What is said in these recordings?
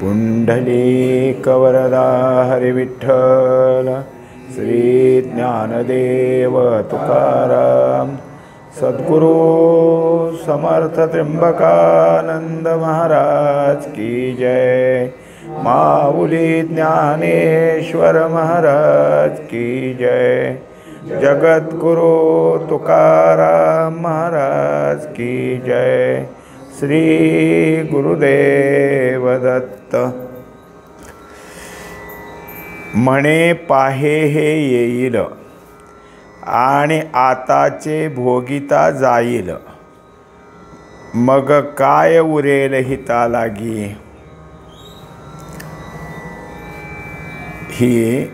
पुंडलीकवरदा हरिविठ्ठल श्री ज्ञानदेव तुकाराम सद्गुरु समर्थ त्र्यंबकानंद महाराज की जय। माऊली ज्ञानेश्वर महाराज की जय। जगद्गुरु तुकाराम महाराज की जय। श्री गुरुदेव दत्त। म्हणे पाहे हे येईल आणि आताचे भोगिता जाईल, मग काय उरेल हिता लागी। ही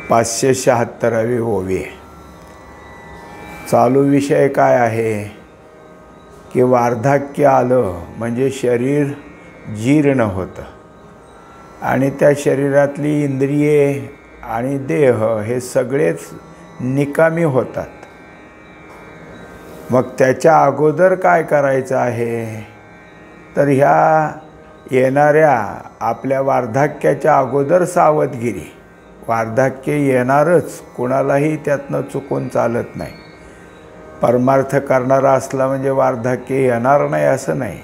576वी ओवी। चालू विषय काय आहे की वार्धक्य आलं म्हणजे शरीर जीर्ण होतं आणि त्या शरीरातली इंद्रिये आणि देह हे सगळेच निकामी होतात। मग त्याच्या अगोदर काय करायचं आहे तर ह्या येणाऱ्या आपल्या वार्धक्याच्या अगोदर सावधगिरी। वार्धक्य येणारच, कोणालाही त्यातनं चुकून चालत नाही। परमार्थ करणारा असला म्हणजे वार्धक्य येणार नाही असं नाही,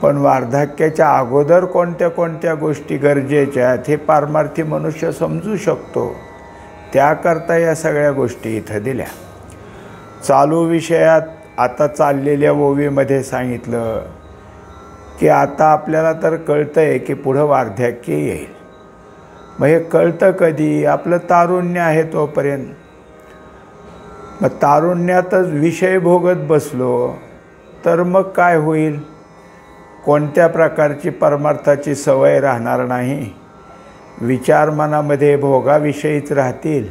पण वार्धक्याच्या अगोदर कोणत्या कोणत्या गोष्टी गरजेच्या आहेत हे पारमार्थी मनुष्य समजू शकतो। त्याकरता या सगळ्या गोष्टी इथं दिल्या। चालू विषयात आता चाललेल्या ओवीमध्ये सांगितलं की आता आपल्याला तर कळतं आहे की पुढं वार्धक्य येईल। मग हे कळतं कधी? आपलं तारुण्य आहे तोपर्यंत। मग तारुण्यातच विषय भोगत बसलो तर मग काय होईल? कोणत्या प्रकारची परमार्थाची सवय राहणार नाही। विचार मनामध्ये भोगाविषयीच राहतील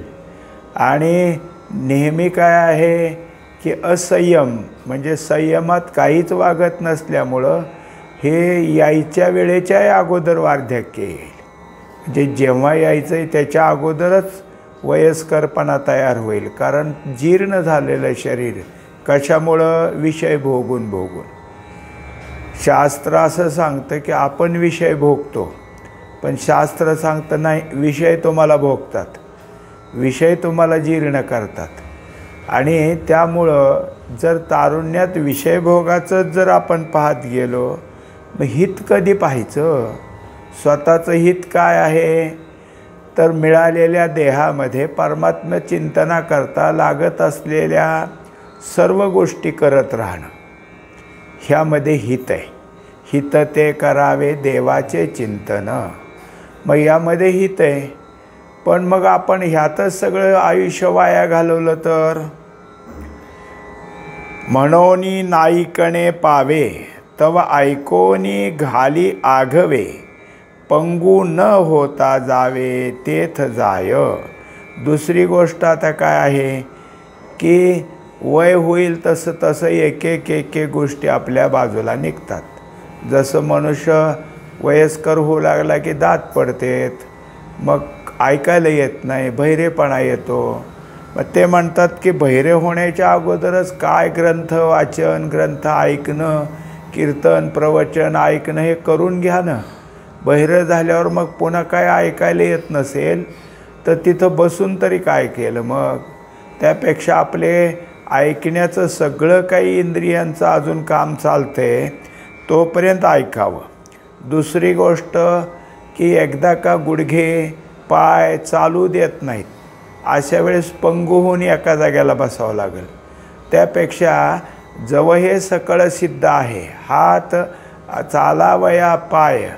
आणि नेहमी काय आहे की असंयम म्हणजे संयमात काहीच वागत नसल्यामुळं हे यायच्या वेळेच्या अगोदर वार्धक्य येईल। म्हणजे जेव्हा यायचं आहे त्याच्या अगोदरच वयस्करपणा तयार होईल। कारण जीर्ण झालेलं शरीर कशामुळं? विषय भोगून भोगून। शास्त्र असं सांगतं की आपण विषय भोगतो, पण शास्त्र सांगतं नाही, विषय तुम्हाला भोगतात, विषय तुम्हाला जीर्ण करतात। आणि त्यामुळं जर तारुण्यात विषय भोगाचं जर आपण पाहत गेलो, मग हित कधी पाहायचं? स्वतःचं हित काय आहे तर मिळालेल्या देहामध्ये परमात्म चिंतनाकरता लागत असलेल्या सर्व गोष्टी करत राहणं, ह्यामध्ये हित आहे। हित ते करावे देवाचे चिंतन। मग यामध्ये हित आहे, पण मग आपण ह्यातच सगळं आयुष्य वाया घालवलं तर? म्हणोनी नाईकणे पावे तव ऐकोनी घाली आघवे, पंगू न होता जावे तेथ जाय। दुसरी गोष्ट आता काय आहे की वय होईल तसं तसं एक एक गोष्टी आपल्या बाजूला निघतात। जसं मनुष्य वयस्कर होऊ लागला की दात पडतेत, मग ऐकायला येत नाही, बहिरेपणा येतो। मग ते म्हणतात की बहिरे होण्याच्या अगोदरच काय ग्रंथ वाचन, ग्रंथ ऐकणं, कीर्तन प्रवचन ऐकणं हे करून घ्या ना। बहिरं झाल्यावर मग पुन्हा काय ऐकायला येत नसेल तर तिथं बसून तरी काय केलं? मग त्यापेक्षा आपले ऐकण्याचं सगळं काही इंद्रियांचं अजून काम चालतंय तोपर्यंत ऐकावं। दुसरी गोष्ट की एकदा का गुडघे पाय चालू देत नाहीत अशा वेळेस पंगू होऊन एका जाग्याला बसावं लागेल। त्यापेक्षा जवळ हे सकळ सिद्ध आहे, हात चालावया पाय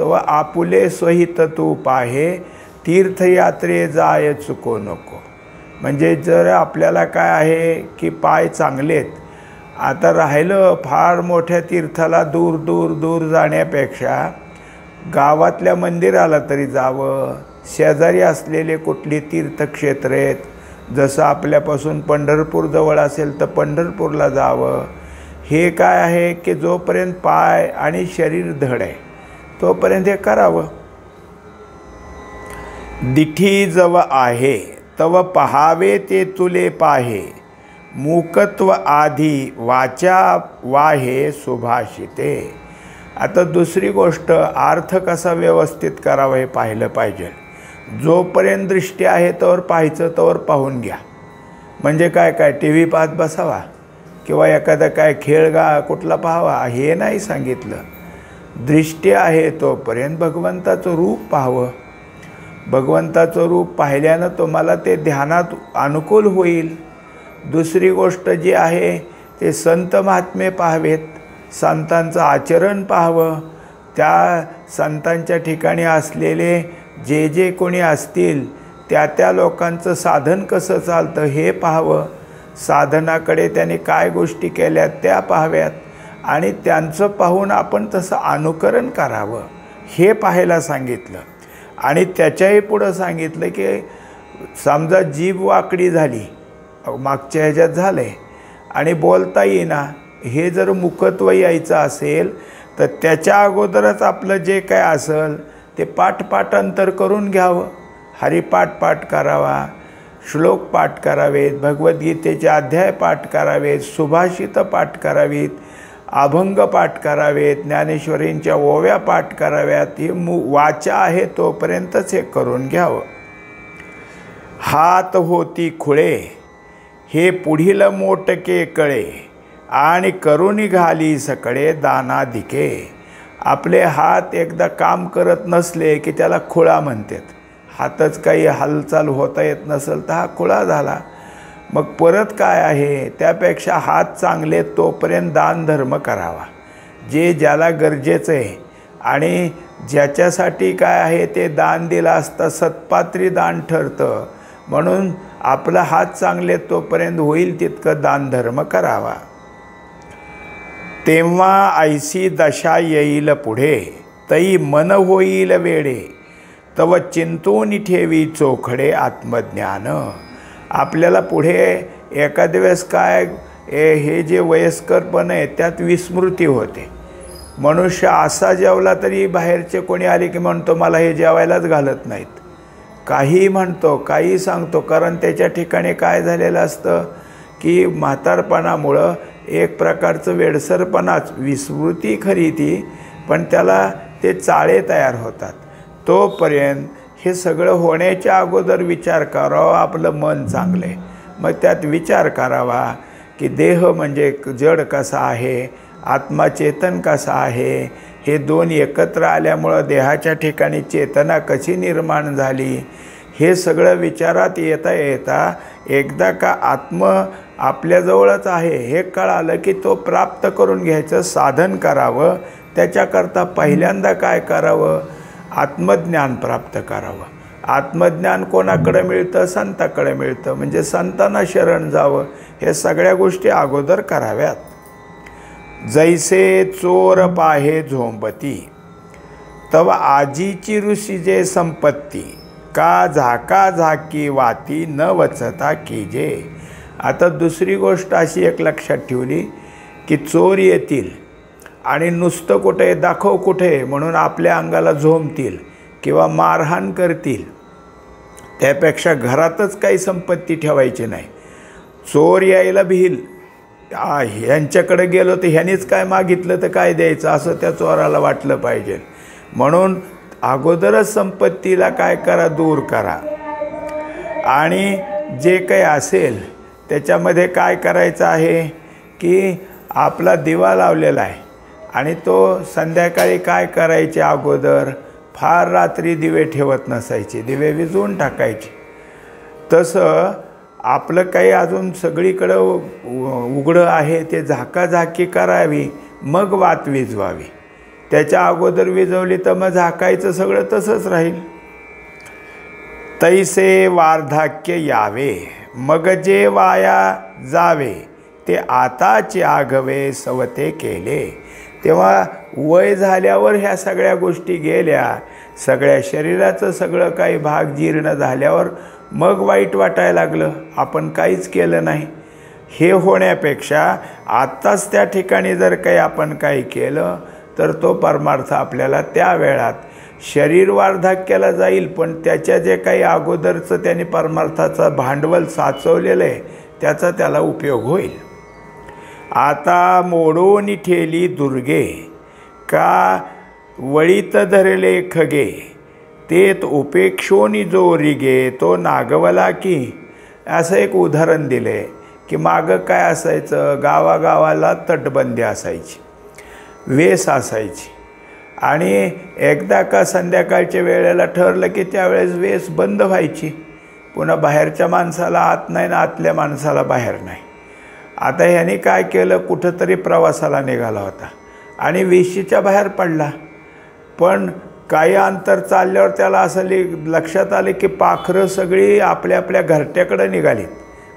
तव आपुले स्वहित तू पाहे, तीर्थयात्रे जाय चुको नको। म्हणजे जर आपल्याला काय आहे की पाय चांगलेत, आता राहिलं फार मोठ्या तीर्थाला दूर दूर दूर जाण्यापेक्षा गावातल्या मंदिराला तरी जावं। शेजारी असलेले कुठली तीर्थक्षेत्र आहेत, जसं आपल्यापासून पंढरपूर जवळ असेल तर पंढरपूरला जावं। हे काय आहे की जोपर्यंत पाय आणि शरीर धड आहे तोपर्यंत हे करावं। दिठी जव आहे तव पहावे ते तुले पाहे, मूकत्व आधी वाचा वाहे सुभाषिते. आता दुसरी गोष्ट, अर्थ कसा व्यवस्थित करावा हे पाहिलं पाहिजे. जोपर्यंत दृष्टी आहे तोवर पाहायचं, तोवर पाहून घ्या. म्हणजे काय काय टी व्ही पाहत बसावा किंवा एखादा काय खेळ कुठला पाहावा हे नाही सांगितलं. दृष्टी आहे तोपर्यंत भगवंताचं रूप पाहावं. भगवंताचं रूप पाहिल्यानं तुम्हाला ते ध्यानात अनुकूल होईल. दुसरी गोष्ट जी आहे ते संत महात्मे पाहावेत, संतांचं आचरण पाहावं. त्या संतांच्या ठिकाणी असलेले जे जे कोणी असतील त्या लोकांचं साधन कसं चालतं हे पाहावं. साधनाकडे त्यांनी काय गोष्टी केल्या त्या पाहाव्यात आणि त्यांचं पाहून आपण तसं अनुकरण करावं हे पाहायला सांगितलं. आणि त्याच्याही पुढं सांगितलं की समजा जीभ वाकडी झाली, मागच्या ह्याच्यात झालं आहे आणि बोलता येईना, हे जर मुखत्व यायचं असेल तर त्याच्या अगोदरच आपलं जे काय असेल ते पाठांतर करून घ्यावं. हरिपाठ करावा, श्लोक पाठ करावेत, भगवद्गीतेचे अध्याय पाठ करावेत, सुभाषित पाठ करावीत, अभंग पाठ करावेत, ज्ञानेश्वरींच्या ओव्या पाठ कराव्यात. ही वाचा आहे तोपर्यंतच हे करून घ्यावं. हात होती खुळे हे पुढील मोटके कळे आणि करून घाली सकळे दानाधिके. आपले हात एकदा काम करत नसले की त्याला खुळा म्हणतात. हातच काही हालचाल होता येत नसेल तर हा खुळा झाला. मग परत काय आहे, त्यापेक्षा हात चांगले तोपर्यंत दान धर्म करावा, जे ज्याला गरजेचं आहे आणि ज्याच्यासाठी काय आहे ते दान दिलं असता सत्पात्री दान ठरतं. म्हणून आपला हात चांगले तोपर्यंत होईल तितकं दान धर्म करावा. तेव्हा ऐसी दशा येईल पुढे तई मन होईल वेडे तव चिंतून ठेवी चोखडे आत्मज्ञान. आपल्याला पुढे एखाद वेळेस काय हे जे वयस्करपण आहे त्यात विस्मृती होते. मनुष्य असा जेवला तरी बाहेरचे कोणी आले की म्हणतो मला हे जेवायलाच घालत नाहीत, काही म्हणतो, काही सांगतो. कारण त्याच्या ठिकाणी काय झालेलं असतं की म्हातारपणामुळं एक प्रकारचं वेडसरपणाच, विस्मृती खरी ती, पण त्याला ते चाळे तयार होतात. तोपर्यंत हे सगळं होण्याच्या अगोदर विचार करावा, आपलं मन चांगलं आहे. मग त्यात विचार करावा की देह म्हणजे जड कसा आहे, आत्मा चेतन कसा आहे, हे दोन एकत्र आल्यामुळं देहाच्या ठिकाणी चेतना कशी निर्माण झाली, हे सगळं विचारात येता येता एकदा का आपल्याजवळच आहे हे कळालं की तो प्राप्त करून घ्यायचं साधन करावं. त्याच्याकरता पहिल्यांदा काय करावं, आत्मज्ञान प्राप्त करावं. आत्मज्ञान कोणाकडे मिळतं, संताकडे मिळतं. म्हणजे संतांना शरण जावं. हे सगळ्या गोष्टी अगोदर कराव्यात. जैसे चोर पाहे झोंबती तव आजीची ऋषी जे संपत्ती का झाका झाकी वाती न वचता कीजे. आता दुसरी गोष्ट अशी एक लक्षात ठेवली की चोर येतील आणि नुसतं कुठे दाखव कुठे म्हणून आपल्या अंगाला झोंबतील किंवा मारहाण करतील. त्यापेक्षा घरातच काही संपत्ती ठेवायची नाही. चोर यायला भिल, ह्यांच्याकडे गेलो तर ह्यांनीच काय मागितलं तर काय द्यायचं असं त्या चोराला वाटलं पाहिजे. म्हणून अगोदरच संपत्तीला काय करा, दूर करा. आणि जे काही असेल त्याच्यामध्ये काय करायचं आहे की आपला दिवा लावलेला आहे आणि तो संध्याकाळी काय करायचे, अगोदर फार रात्री दिवे ठेवत नसायचे, दिवे विझवून टाकायचे. तसं आपलं काही अजून सगळीकडं उघडं आहे ते झाकाझाकी करावी, मग वात विझवावी. त्याच्या अगोदर विझवली तर मग झाकायचं सगळं तसंच राहील. तैसे वार्धक्य यावे मग जे वाया जावे ते आताचे आघवे सवते केले. तेव्हा वय झाल्यावर ह्या सगळ्या गोष्टी गेल्या, सगळ्या शरीराचं सगळं काही भाग जीर्ण झाल्यावर मग वाईट वाटायला लागलं, आपण काहीच केलं नाही. हे होण्यापेक्षा आत्ताच त्या ठिकाणी जर काही आपण काही केलं तर तो परमार्थ आपल्याला त्या वेळात शरीर वार्धक्याला जाईल, पण त्याच्या जे काही अगोदरचं त्यांनी परमार्थाचं भांडवल साचवलेलं आहे त्याचा त्याला उपयोग होईल. आता मोडोनी ठेली दुर्गे का वळीत धरले खगे तेत उपेक्षोनी जो रिगे तो नागवला की. असं एक उदाहरण दिलं आहे की मागं काय असायचं, गावागावाला तटबंदी असायची, वेस असायची आणि एकदा का संध्याकाळच्या वेळेला ठरलं की त्यावेळेस वेस बंद व्हायची. पुन्हा बाहेरच्या माणसाला आत नाही ना आतल्या माणसाला बाहेर नाही. आता ह्याने काय केलं, कुठंतरी प्रवासाला निघाला होता आणि वेशीच्या बाहेर पडला. पण काही अंतर चालल्यावर त्याला असं लक्षात आले की पाखरं सगळी आपल्या आपल्या घरट्याकडे निघाली.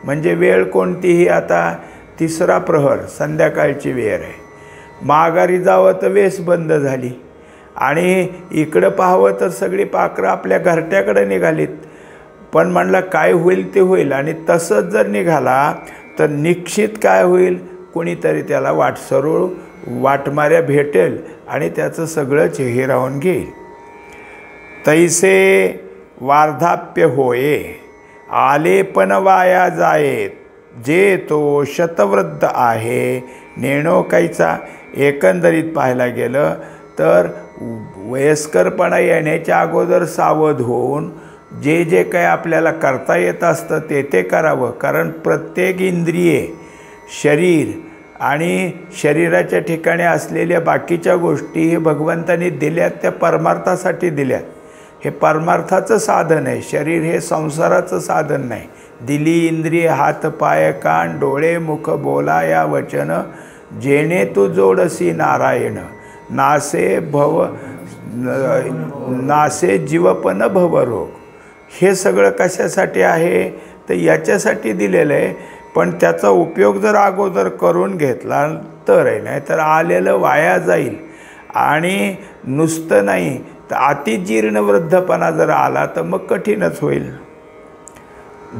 म्हणजे वेळ कोणतीही आता 3रा प्रहर, संध्याकाळची वेळ आहे. माघारी जावं तर वेस बंद झाली आणि इकडं पाहावं तर सगळी पाखरं आपल्या घरट्याकडे निघालीत. पण म्हणलं काय होईल ते होईल, आणि तसंच जर निघाला तर निश्चित काय होईल, कोणीतरी त्याला वाटसरूळ वाटमाऱ्या भेटेल आणि त्याचं सगळं चेहरावून घेईल. तैसे वार्धाप्य होये आले पण वाया जाये जे तो शतवृद्ध आहे नेणो कायचा. एकंदरीत पाहायला गेलं तर वयस्करपणा येण्याच्या अगोदर सावध होऊन जे जे काही आपल्याला करता येत असतं ते करावं. कारण प्रत्येक इंद्रिये, शरीर आणि शरीराच्या ठिकाणी असलेल्या बाकीच्या गोष्टी हे भगवंतांनी दिल्यात, त्या परमार्थासाठी दिल्यात. हे परमार्थाचं साधन आहे. शरीर हे संसाराचं साधन नाही. दिली इंद्रिय हात पाय कान डोळे मुख बोला या वचन जेणे तू जोडसी नारायण नासे जीवपन भवरोग. हे सगळं कशासाठी आहे तर याच्यासाठी दिलेलं आहे. पण त्याचा उपयोग जर अगोदर करून घेतला तर आहे, नाही तर आलेलं वाया जाईल. आणि नुसतं नाही तर अतिजीर्ण वृद्धपणा जर आला तर मग कठीणच होईल.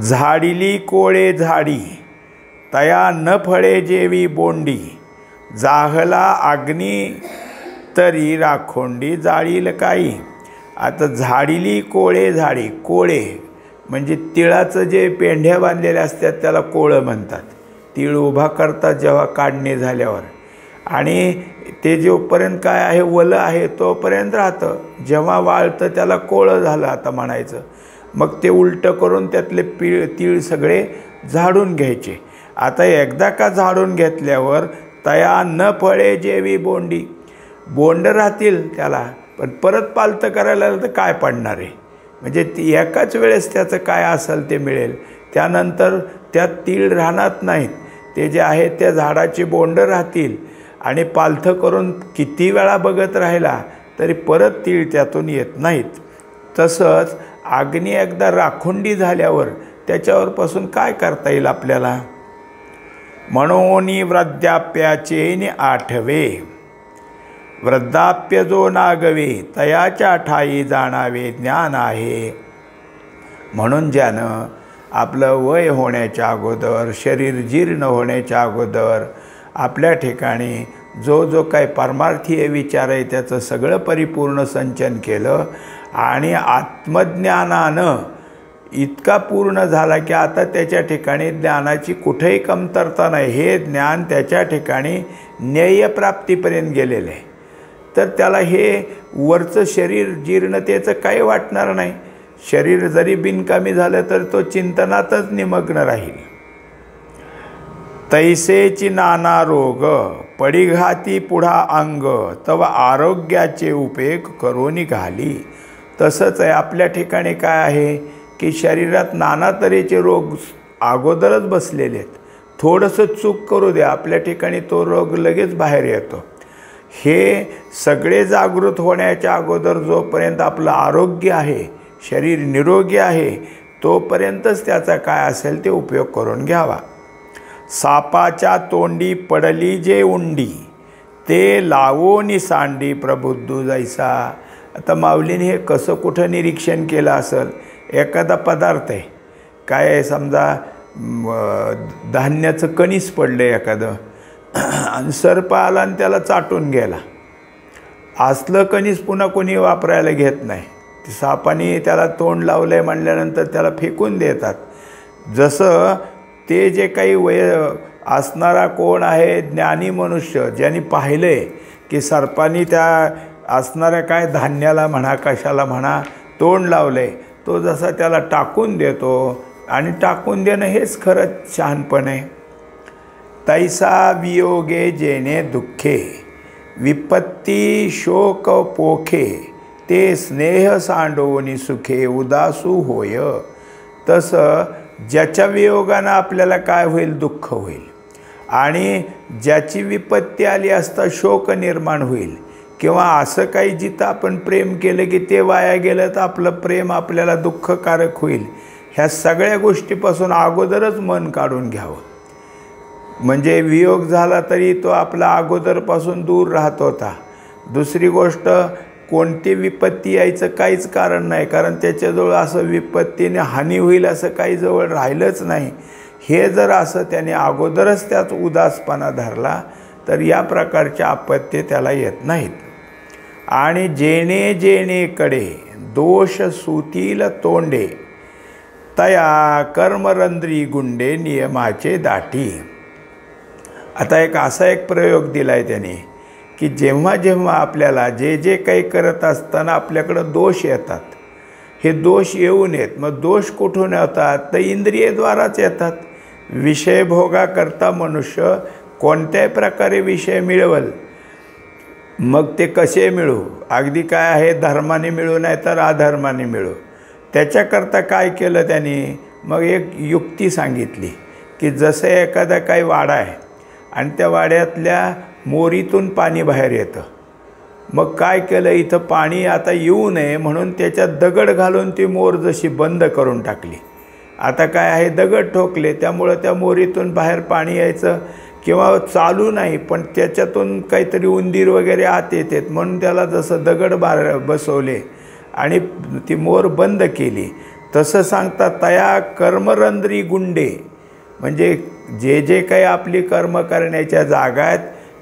झाडिली कोळे झाडी तया न फळे जेवी बोंडी जाहला अग्नी तरी राखोंडी जाळील काही. आता झाडिली कोळे झाडी, कोळे म्हणजे तिळाचं जे पेंढ्या बांधलेल्या असतात त्याला कोळं म्हणतात. तीळ उभा करतात जेव्हा काढणे झाल्यावर, आणि ते जोपर्यंत काय आहे वलं आहे तोपर्यंत राहतं. जेव्हा वाळतं त्याला कोळं झालं आता म्हणायचं. मग ते उलटं करून त्यातले तीळ सगळे झाडून घ्यायचे. आता एकदा का झाडून घेतल्यावर तया न फळे जेवी बोंडी, बोंड राहतील त्याला, पण परत पालतं करायला तर काय पडणार आहे. म्हणजे एकाच वेळेस त्याचं काय असेल ते मिळेल. त्यानंतर त्यात तीळ राहणार नाहीत, ते जे आहे त्या झाडाची बोंड राहतील. आणि पालथं करून किती वेळा बघत राहिला तरी परत तीळ त्यातून येत नाहीत. तसंच अग्नी एकदा राखुंडी झाल्यावर त्याच्यावरपासून काय करता येईल आपल्याला. म्हणून वृद्धाप्याचे आठवे वृद्धाप्य जो नागवे तयाच्या ठाई जाणावे ज्ञान आहे. म्हणून ज्यानं आपलं वय होण्याच्या अगोदर, शरीर जीर्ण होण्याच्या अगोदर आपल्या ठिकाणी जो जो काही परमार्थीय विचार आहे त्याचं सगळं परिपूर्ण संचन केलं आणि आत्मज्ञानानं इतका पूर्ण झाला की आता त्याच्या ठिकाणी ज्ञानाची कुठेही कमतरता नाही. हे ज्ञान त्याच्या ठिकाणी न्यायप्राप्तीपर्यंत गेलेलं आहे. तर त्याला हे वरचं शरीर जीर्णतेचं काही वाटणार नाही. शरीर जरी बिनकामी झालं तर तो चिंतनातच निमग्न राहील. तैसेची नाना रोग पडिघाती पुढा अंग तव आरोग्याचे उपयोग करून घाली. तसंच आहे आपल्या ठिकाणी काय आहे की शरीरात नाना तऱ्हेचे रोग अगोदरच बसलेले आहेत. थोडंसं चूक करू द्या आपल्या ठिकाणी तो रोग लगेच बाहेर येतो. हे सगळे जागृत होण्याच्या अगोदर जोपर्यंत आपलं आरोग्य आहे, शरीर निरोगी आहे, तोपर्यंतच त्याचा काय असेल ते उपयोग करून घ्यावा. सापाच्या तोंडी पडली जे उंडी ते लावोनी सांडी प्रबुद्धू जैसा. आता माऊलीने हे कसं कुठं निरीक्षण केलं असेल. एखादा पदार्थ आहे, काय आहे समजा धान्याचं कणीस पडलं एखादं आणि सर्प आला आणि त्याला चाटून गेला. असलं कणीस पुन्हा कोणी वापरायला घेत नाही. सापाने त्याला तोंड लावलं आहे म्हणल्यानंतर त्याला फेकून देतात. जसं ते जे काही असणारा कोण आहे ज्ञानी मनुष्य, ज्यांनी पाहिलं आहे की सर्पांनी त्या असणाऱ्या काय धान्याला म्हणा कशाला म्हणा तोंड लावलं आहे, तो जसा त्याला टाकून देतो, आणि टाकून देणं हेच खरंच शहाणपण आहे. तैसा वियोगे जेणे दुःखे विपत्ती शोक पोखे ते स्नेह सांडोनी सुखे उदासू होय. तसं ज्याच्या वियोगानं आपल्याला काय होईल, दुःख होईल, आणि ज्याची विपत्ती आली असता शोक निर्माण होईल, किंवा असं काही जिथं आपण प्रेम केलं की ते वाया गेलं तर आपलं प्रेम आपल्याला दुःखकारक होईल. ह्या सगळ्या गोष्टीपासून अगोदरच मन काढून घ्यावं. म्हणजे वियोग झाला तरी तो आपला अगोदरपासून दूर राहत होता. दुसरी गोष्ट, कोणती विपत्ती यायचं काहीच कारण नाही, कारण त्याच्याजवळ असं विपत्तीने हानी होईल असं काही जवळ राहिलंच नाही. हे जर असं त्याने अगोदरच त्यात उदासपणा धरला तर या प्रकारच्या आपत्ती त्याला येत नाहीत. आणि जेणे जेणेकडे दोष सुतील तोंडे तया कर्मरंध्री गुंडे नियमाचे दाटी. आता असा एक प्रयोग दिला आहे त्याने की जेव्हा जेव्हा आपल्याला जे जे काही करत असताना आपल्याकडं दोष येतात, हे दोष येऊ नयेत. मग दोष कुठून येतात, तर इंद्रियद्वाराच येतात. विषयभोगाकरता मनुष्य कोणत्याही प्रकारे विषय मिळवल, मग ते कसे मिळू, अगदी काय आहे धर्माने मिळू नाही तर अधर्माने मिळू, त्याच्याकरता काय केलं त्यांनी, मग एक युक्ती सांगितली की जसं एखादा काही वाडा आहे आणि त्या वाड्यातल्या मोरीतून पाणी बाहेर येतं, मग काय केलं, इथं पाणी आता येऊ नये म्हणून त्याच्यात दगड घालून ती मोर जशी बंद करून टाकली. आता काय आहे, दगड ठोकले, त्यामुळं त्या मोरीतून बाहेर पाणी यायचं किंवा चालू नाही, पण त्याच्यातून काहीतरी उंदीर वगैरे आत येतात म्हणून त्याला जसं दगड बसवले आणि ती मोर बंद केली. तसं सांगतात तया कर्मरंध्री गुंडे, म्हणजे जे जे काही आपली कर्म करण्याच्या जागा आहेत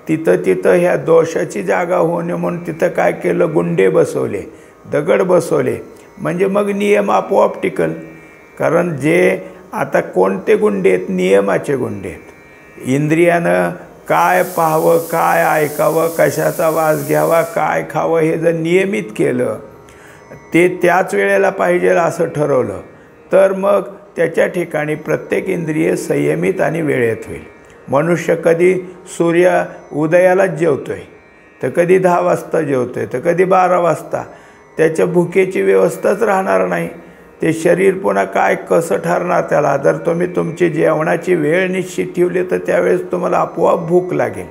तिथं तिथं ह्या दोषाची जागा होऊ नये म्हणून तिथं काय केलं, गुंडे बसवले, दगड बसवले. म्हणजे मग नियम आपोआप टिकल. कारण जे आता कोणते गुंडे आहेत, नियमाचे गुंडे आहेत. इंद्रियानं काय पाहावं, काय ऐकावं, कशाचा वास घ्यावा, काय खावं, हे जर नियमित केलं, ते त्याच वेळेला पाहिजे असं ठरवलं, तर मग त्याच्या ठिकाणी प्रत्येक इंद्रिय संयमित आणि वेळेत होईल. मनुष्य कधी सूर्य उदयालाच जेवतो आहे, तर कधी 10 वाजता जेवतो आहे, तर कधी 12 वाजता. त्याच्या भुकेची व्यवस्थाच राहणार नाही. ते शरीर पुन्हा काय कसं ठरणार त्याला. जर तुम्ही तुमची जेवणाची वेळ निश्चित ठेवली तर त्यावेळेस तुम्हाला आपोआप भूक लागेल.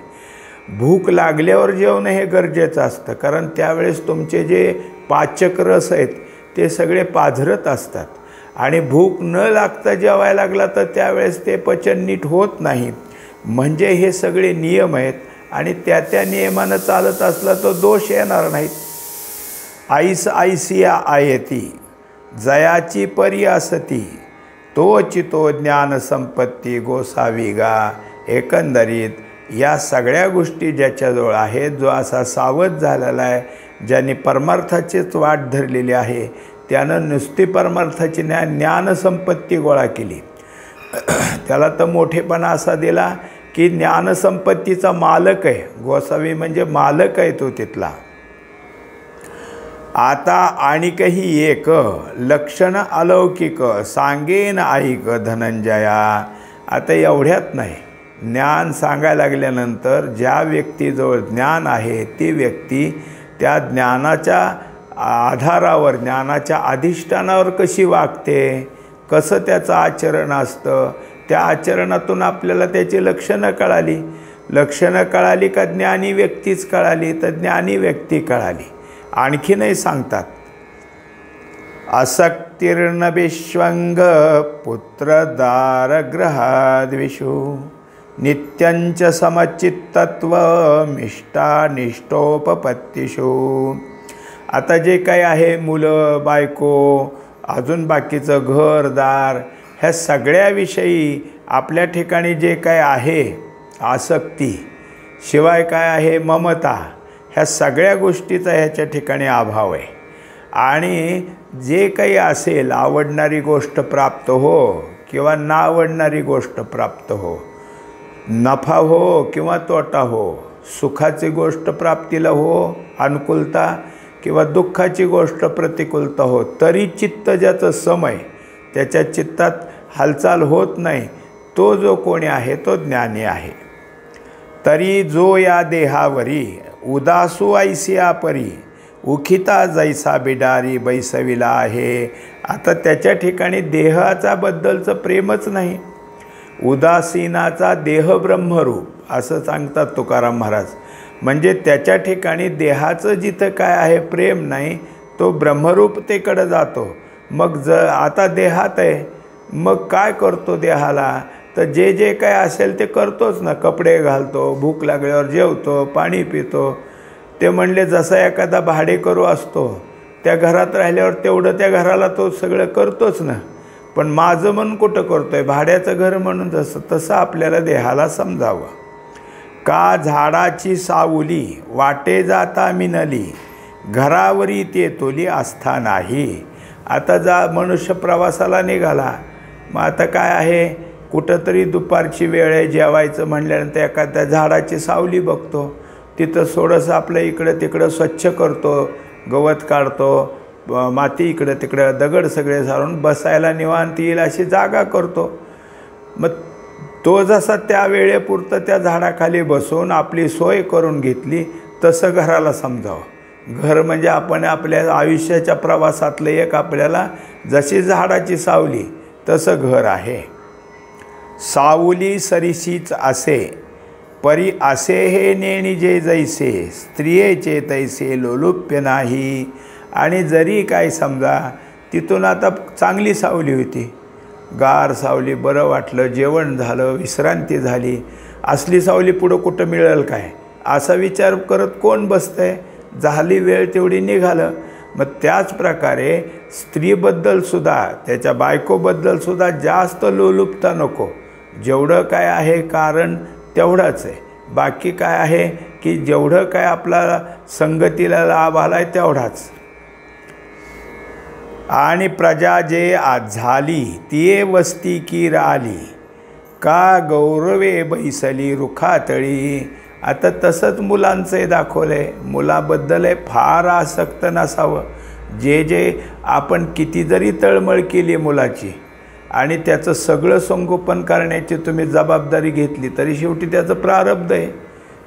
भूक लागल्यावर जेवणं हे गरजेचं असतं, कारण त्यावेळेस तुमचे जे पाचक रस आहेत ते सगळे पाझरत असतात, आणि भूक न लागता जेवायला लागला तर त्यावेळेस ते पचन नीट होत नाही. म्हणजे हे सगळे नियम आहेत, आणि त्या त्या नियमानं चालत असला तर दोष येणार नाहीत. आईस आयसिया आयती जयाची परी असती तोची तो ज्ञान संपत्ती गोसावी गा. एकंदरीत या सगळ्या गोष्टी ज्याच्याजवळ आहेत, जो असा सावध झालेला आहे, ज्यांनी परमार्थाचीच वाट धरलेली आहे, त्यानं नुसती परमार्थाची ज्ञानसंपत्ती गोळा केली. त्याला तर मोठेपणा असा दिला की ज्ञानसंपत्तीचा मालक आहे. गोसावी म्हणजे मालक आहे तो तिथला. आता आणिकही एक लक्षण अलौकिक सांगेन ऐक धनंजया. आता एवढ्यात नाही, ज्ञान सांगायला लागल्यानंतर ज्या व्यक्तीजवळ ज्ञान आहे ती व्यक्ती त्या ज्ञानाच्या आधारावर, ज्ञानाच्या अधिष्ठानावर कशी वागते, कसं त्याचं आचरण असतं, त्या आचरणातून आपल्याला त्याची लक्षणं कळाली. लक्षणं कळाली का ज्ञानी व्यक्तीच कळाली, तर ज्ञानी व्यक्ती कळाली. आणखीनही सांगतात, असक्तीर्ण विश्वंग पुत्रदार ग्रहाद्विषु नित्यंच समचित्तत्व मिष्टानिष्टोपपत्तिषु. आता जे काही आहे, मुलं बायको, अजून बाकीचं घरदार, ह्या सगळ्याविषयी आपल्या ठिकाणी जे काय आहे आसक्ती, शिवाय काय आहे ममता, ह्या सगळ्या गोष्टीचा ह्याच्या ठिकाणी अभाव आहे. आणि जे काही असेल आवडणारी गोष्ट प्राप्त हो किंवा ना आवडणारी गोष्ट प्राप्त हो, नफा हो किंवा तोटा हो, सुखाची गोष्ट प्राप्तीला हो अनुकूलता किंवा दुःखाची गोष्ट प्रतिकूलता हो, तरी चित्त ज्याचं समय त्याच्या चित्तात हालचाल होत नाही, तो जो कोणी आहे तो ज्ञानी आहे. तरी जो या देहावरी उदासू ऐसिया परी उखिता जैसा बिडारी बैसविला आहे. आता त्याच्या ठिकाणी देहाचा बद्दलचं प्रेमच नाही. उदासीनाचा देह ब्रह्मरूप असं सांगतात तुकाराम महाराज. म्हणजे त्याच्या ठिकाणी देहाचं जिथं काय आहे प्रेम नाही, तो ब्रह्मरूपतेकडे जातो. मग आता देहात आहे, मग काय करतो देहाला, तर जे जे काय असेल ते करतोच ना. कपडे घालतो, भूक लागल्यावर जेवतो, पाणी पितो. ते म्हणले जसा एखादा भाडेकरू असतो, त्या घरात राहिल्यावर तेवढं त्या घराला तो सगळं करतोच ना. पण माझं मन कुठं करतो आहे, भाड्याचं घर म्हणून तसं आपल्याला देहाला समजावं. का झाडाची सावली वाटे जाता मिनली, घरावरी ते तोली आस्था नाही. आता मनुष्य प्रवासाला निघाला, मग आता काय आहे, कुठंतरी दुपारची वेळ आहे, जेवायचं म्हणल्यानंतर एखाद्या झाडाची सावली बघतो, तिथं थोडंसं आपलं इकडं तिकडं स्वच्छ करतो, गवत काढतो, माती इकडं तिकडं दगड सगळे सारून बसायला निवांत येईल अशी जागा करतो. मग तो जसा त्या वेळेपुरतं त्या झाडाखाली बसून आपली सोय करून घेतली, तसं घराला समजावं. घर म्हणजे आपण आपल्या आयुष्याच्या प्रवासातलं एक आपल्याला जशी झाडाची सावली तसं घर आहे. सावली सरीशीच असे परी असे हे नेणी जे जैसे, स्त्रियेचे तैसे लोलुप्य नाही. आणि जरी काय समजा तिथून आता चांगली सावली होती, गार सावली, बरं वाटलं, जेवण झालं, विश्रांती झाली, असली सावली पुढं कुठं मिळेल काय असा विचार करत कोण बसतंय. झाली वेळ तेवढी निघालं. मग त्याच प्रकारे स्त्रीबद्दलसुद्धा त्याच्या बायकोबद्दलसुद्धा जास्त लोलुपता नको. जेवढं काय आहे कारण तेवढंच आहे. बाकी काय आहे की जेवढं काय आपला संगतीला लाभ आला आहे तेवढाच. आणि प्रजा जे आज झाली तिये वस्ती की राली, का गौरवे बैसली रुखातळी. आता तसंच मुलांचं दाखवलं आहे. मुलाबद्दल आहे फार आसक्त नसावं. जे आपण किती जरी तळमळ केली मुलाची आणि त्याचं सगळं संगोपन करण्याची तुम्ही जबाबदारी घेतली, तरी शेवटी त्याचं प्रारब्ध आहे.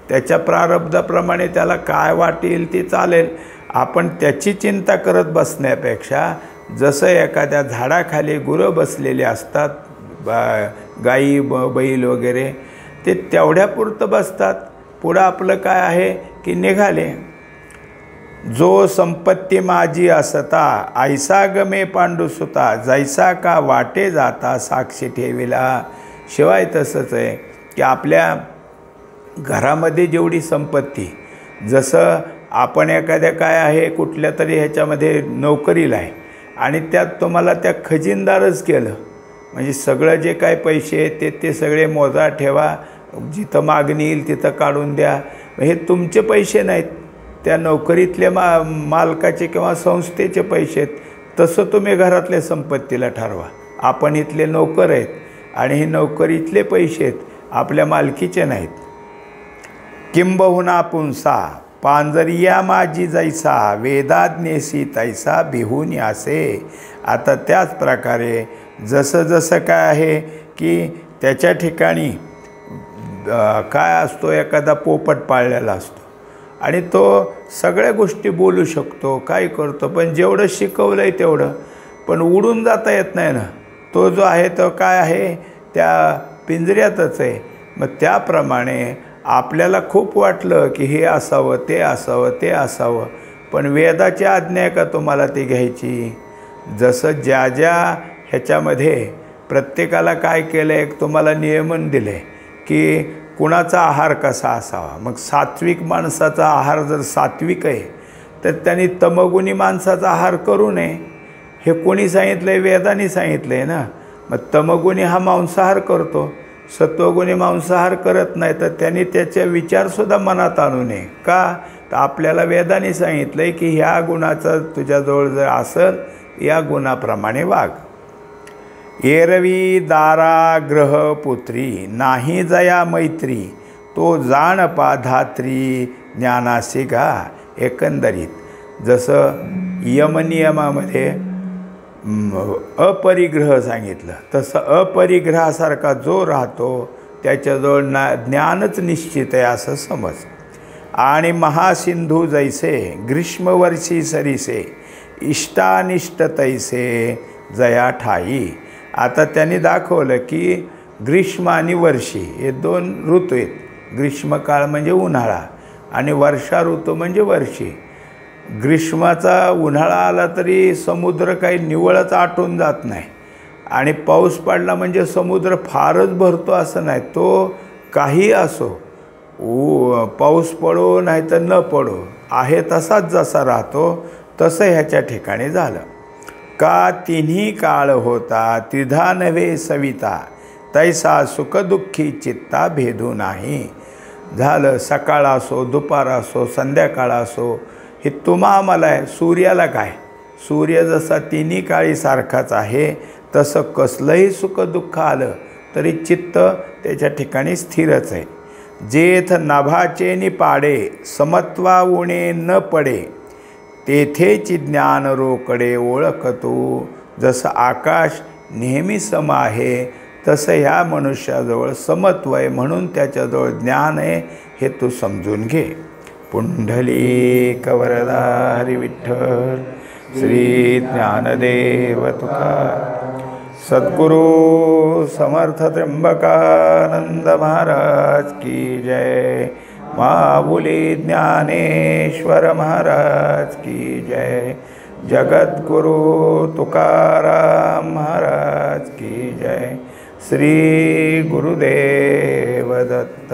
त्याच्या प्रारब्धाप्रमाणे त्याला काय वाटेल ते चालेल. आपण त्याची चिंता करत बसण्यापेक्षा जसं एखाद्या झाडाखाली गुरं बसलेले असतात, गाई बैल वगैरे, ते तेवढ्यापुरतं बसतात. पुढं आपलं काय आहे की निघाले. जो संपत्ती माझी असता ऐसा गमे पांडुसुता, जैसा का वाटे जाता साक्षी ठेविला. शिवाय तसंच आहे की आपल्या घरामध्ये जेवढी संपत्ती, जसं आपण एखाद्या काय आहे कुठल्या तरी ह्याच्यामध्ये नोकरीला आहे आणि त्यात तुम्हाला त्या खजिनदारच केलं, म्हणजे सगळं जे काय पैसे आहेत ते सगळे मोजा ठेवा, जिथं मागणी येईल तिथं काढून द्या. हे तुमचे पैसे नाहीत, त्या नोकरीतल्या मालकाचे किंवा संस्थेचे पैसे आहेत. तसं तुम्ही घरातल्या संपत्तीला ठरवा. आपण इथले नोकर आहेत आणि हे नोकरीतले पैसे आहेत, आपल्या मालकीचे नाहीत. किंबहुना पुंसा पांजरिया माझी जैसा, वेदाज्ञेसी तैसा बिहून असे. आता त्याच प्रकारे जसं जसं काय आहे की त्याच्या ठिकाणी काय असतो, एखादा पोपट पाळलेला असतो आणि तो सगळ्या गोष्टी बोलू शकतो, काय करतो, पण जेवढं शिकवलं आहे तेवढं, पण उडून जाता येत नाही ना. तो जो आहे तो काय आहे त्या पिंजऱ्यातच आहे. मग त्याप्रमाणे आपल्याला खूप वाटलं की हे असावं, ते असावं, ते असावं, पण वेदाची आज्ञा आहे का तुम्हाला ती घ्यायची. जसं ज्या ज्या ह्याच्यामध्ये प्रत्येकाला काय केलं आहे, तुम्हाला नियमन दिलं आहे की कुणाचा आहार कसा असावा. मग सात्विक माणसाचा आहार जर सात्विक आहे तर त्यांनी तमगुणी माणसाचा आहार करू नये. हे कोणी सांगितलं आहे, वेदाने सांगितलं आहे ना. मग तमगुणी हा मांसाहार करतो, सत्वगुणी मांसाहार करत नाही, तर त्यांनी त्याचे विचारसुद्धा मनात आणू नये. का तर आपल्याला वेदाने सांगितलं आहे की ह्या गुणाचं तुझ्याजवळ जर असेल, या गुणाप्रमाणे वाग. एरवी दारा ग्रह पुत्री, नाही जया मैत्री, तो जाण पाधात्री ज्ञानासी गा. एकंदरीत जसं यमनियमामध्ये अपरिग्रह सांगितलं, तसं अपरिग्रहासारखा जो राहतो त्याच्याजवळ ज्ञानच निश्चित आहे असं समज. आणि महासिंधू जैसे ग्रीष्मवर्षी सरीसे, इष्टानिष्ट तैसे जया ठाई. आता त्यांनी दाखवलं की ग्रीष्म आणि वर्षी हे दोन ऋतू आहेत. ग्रीष्मकाळ म्हणजे उन्हाळा आणि वर्षा ऋतू म्हणजे वर्षी. ग्रीष्माचा उन्हाळा आला तरी समुद्र काही निव्वळच आटून जात नाही आणि पाऊस पडला म्हणजे समुद्र फारच भरतो असं नाही. तो काही असो, पाऊस पडो नाही तर न पडो, आहे तसाच जसा राहतो तसं ह्याच्या ठिकाणी झालं. का तिन्ही काळ होता त्रिधा नव्हे सविता, तैसा सुखदुःखी चित्ता भेदू नाही. झालं सकाळ असो, दुपार असो, संध्याकाळ असो, हे तुम्हा मला आहे. सूर्याला काय, सूर्य जसा तिन्ही काळी सारखाच आहे, तसं कसलंही सुखदुःख आलं तरी चित्त त्याच्या ठिकाणी स्थिरच आहे. जेथ नभाचे निपाडे, समत्वा उणे न पडे, तेथेची ज्ञान रोकडे ओळखतो. जसं आकाश नेहमी सम आहे तसं ह्या मनुष्याजवळ समत्व आहे, म्हणून त्याच्याजवळ ज्ञान आहे हे तू समजून घे. पुंडलिक वरदा हरी विठ्ठल श्री ज्ञानदेव तुकाराम. सद्गुरु समर्थ त्र्यंबकानंद महाराज की जय. माऊली ज्ञानेश्वर महाराज की जय. जगद्गुरु तुकाराम महाराज की जय. श्री गुरुदेव दत्त.